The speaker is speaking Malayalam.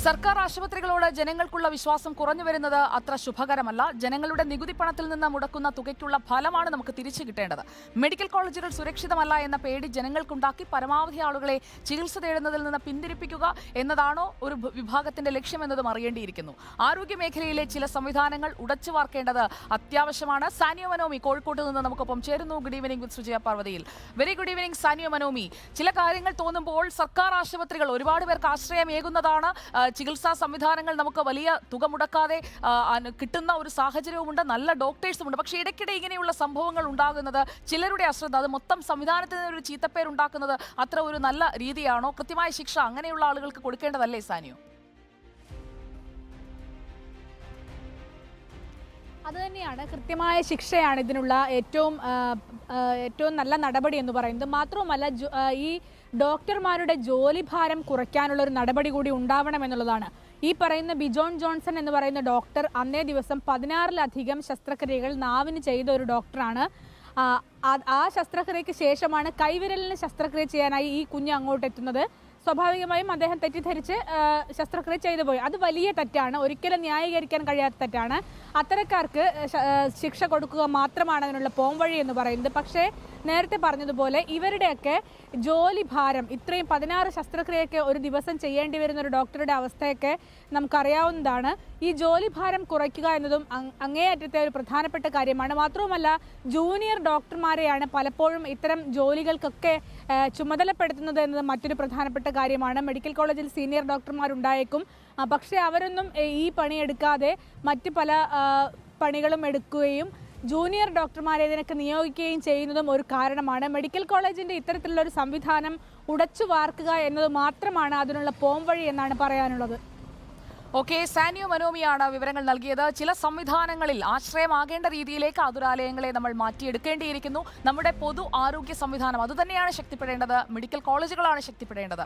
സർക്കാർ ആശുപത്രികളോട് ജനങ്ങൾക്കുള്ള വിശ്വാസം കുറഞ്ഞു വരുന്നത് അത്ര ശുഭകരമല്ല. ജനങ്ങളുടെ നികുതി പണത്തിൽ നിന്ന് മുടക്കുന്ന തുകയ്ക്കുള്ള ഫലമാണ് നമുക്ക് തിരിച്ചു കിട്ടേണ്ടത്. മെഡിക്കൽ കോളേജുകൾ സുരക്ഷിതമല്ല എന്ന പേടി ജനങ്ങൾക്കുണ്ടാക്കി പരമാവധി ആളുകളെ ചികിത്സ തേടുന്നതിൽ നിന്ന് പിന്തിരിപ്പിക്കുക എന്നതാണോ ഒരു വിഭാഗത്തിന്റെ ലക്ഷ്യമെന്നതും അറിയേണ്ടിയിരിക്കുന്നു. ആരോഗ്യ മേഖലയിലെ ചില സംവിധാനങ്ങൾ ഉടച്ചു വാർക്കേണ്ടത് അത്യാവശ്യമാണ്. സാനിയോ മനോമി കോഴിക്കോട്ട് നിന്ന് നമുക്കൊപ്പം ചേരുന്നു. ഗുഡ് ഈവനിംഗ് വിത്ത് സുജയ പാർവതിയിൽ. വെരി ഗുഡ് ഈവനിംഗ് സാനിയോ മനോമി. ചില കാര്യങ്ങൾ തോന്നുമ്പോൾ സർക്കാർ ആശുപത്രികൾ ഒരുപാട് പേർക്ക് ആശ്രയമേകുന്നതാണ്. ചികിത്സാ സംവിധാനങ്ങൾ നമുക്ക് വലിയ തുക മുടക്കാതെ കിട്ടുന്ന ഒരു സാഹചര്യവുമുണ്ട്, നല്ല ഡോക്ടേഴ്സുമുണ്ട്. പക്ഷേ ഇടയ്ക്കിടെ ഇങ്ങനെയുള്ള സംഭവങ്ങൾ ഉണ്ടാകുന്നത് ചിലരുടെ അശ്രദ്ധ, അത് മൊത്തം സംവിധാനത്തിന് ഒരു ചീത്തപ്പേരുണ്ടാക്കുന്നത് അത്ര ഒരു നല്ല രീതിയാണോ? കൃത്യമായ ശിക്ഷ അങ്ങനെയുള്ള ആളുകൾക്ക് കൊടുക്കേണ്ടതല്ലേ സാനിയോ? അതുതന്നെയാണ്, കൃത്യമായ ശിക്ഷയാണ് ഇതിനുള്ള ഏറ്റവും നല്ല നടപടി എന്ന് പറയുന്നത്. മാത്രവുമല്ല, ഈ ഡോക്ടർമാരുടെ ജോലിഭാരം കുറയ്ക്കാനുള്ള ഒരു നടപടി കൂടി ഉണ്ടാവണം എന്നുള്ളതാണ്. ഈ പറയുന്ന ബിജോൺ ജോൺസൺ എന്ന് പറയുന്ന ഡോക്ടർ അന്നേ ദിവസം 16-ലധികം ശസ്ത്രക്രിയകൾ നാവിന് ചെയ്ത ഒരു ഡോക്ടറാണ്. ആ ശസ്ത്രക്രിയയ്ക്ക് ശേഷമാണ് കൈവിരലിന് ശസ്ത്രക്രിയ ചെയ്യാനായി ഈ കുഞ്ഞ് അങ്ങോട്ട് എത്തുന്നത്. സ്വാഭാവികമായും അദ്ദേഹം തെറ്റിദ്ധരിച്ച് ശസ്ത്രക്രിയ ചെയ്തു പോയി. അത് വലിയ തെറ്റാണ്, ഒരിക്കലും ന്യായീകരിക്കാൻ കഴിയാത്ത തെറ്റാണ്. അത്തരക്കാർക്ക് ശിക്ഷ കൊടുക്കുക മാത്രമാണ് അതിനുള്ള പോംവഴി എന്ന് പറയുന്നത്. പക്ഷേ നേരത്തെ പറഞ്ഞതുപോലെ ഇവരുടെയൊക്കെ ജോലി ഭാരം, ഇത്രയും 16 ശസ്ത്രക്രിയയൊക്കെ ഒരു ദിവസം ചെയ്യേണ്ടി വരുന്ന ഒരു ഡോക്ടറുടെ അവസ്ഥയൊക്കെ നമുക്കറിയാവുന്നതാണ്. ഈ ജോലി ഭാരം കുറയ്ക്കുക എന്നതും അങ്ങേയറ്റത്തെ ഒരു പ്രധാനപ്പെട്ട കാര്യമാണ്. മാത്രവുമല്ല, ജൂനിയർ ഡോക്ടർമാരെയാണ് പലപ്പോഴും ഇത്തരം ജോലികൾക്കൊക്കെ ചുമതലപ്പെടുത്തുന്നത് എന്നത് മറ്റൊരു പ്രധാനപ്പെട്ട കാര്യമാണ്. മെഡിക്കൽ കോളേജിൽ സീനിയർ ഡോക്ടർമാരുണ്ടായേക്കും, പക്ഷേ അവരൊന്നും ഈ പണിയെടുക്കാതെ മറ്റ് പല പണികളും എടുക്കുകയും ജൂനിയർ ഡോക്ടർമാരെ ഇതിനൊക്കെ നിയോഗിക്കുകയും ചെയ്യുന്നതും ഒരു കാരണമാണ്. മെഡിക്കൽ കോളേജിൻ്റെ ഇത്തരത്തിലുള്ള ഒരു സംവിധാനം ഉടച്ചു വാർക്കുക എന്നത് മാത്രമാണ് അതിനുള്ള പോംവഴി എന്നാണ് പറയാനുള്ളത്. ഓക്കെ, സാനിയോ മനോമിയാണ് വിവരങ്ങൾ നൽകിയത്. ചില സംവിധാനങ്ങളിൽ ആശ്രയമാകേണ്ട രീതിയിലേക്ക് ആതുരാലയങ്ങളെ നമ്മൾ മാറ്റിയെടുക്കേണ്ടിയിരിക്കുന്നു. നമ്മുടെ പൊതു ആരോഗ്യ സംവിധാനം അതുതന്നെയാണ് ശക്തിപ്പെടേണ്ടത്. മെഡിക്കൽ കോളേജുകളാണ് ശക്തിപ്പെടേണ്ടത്.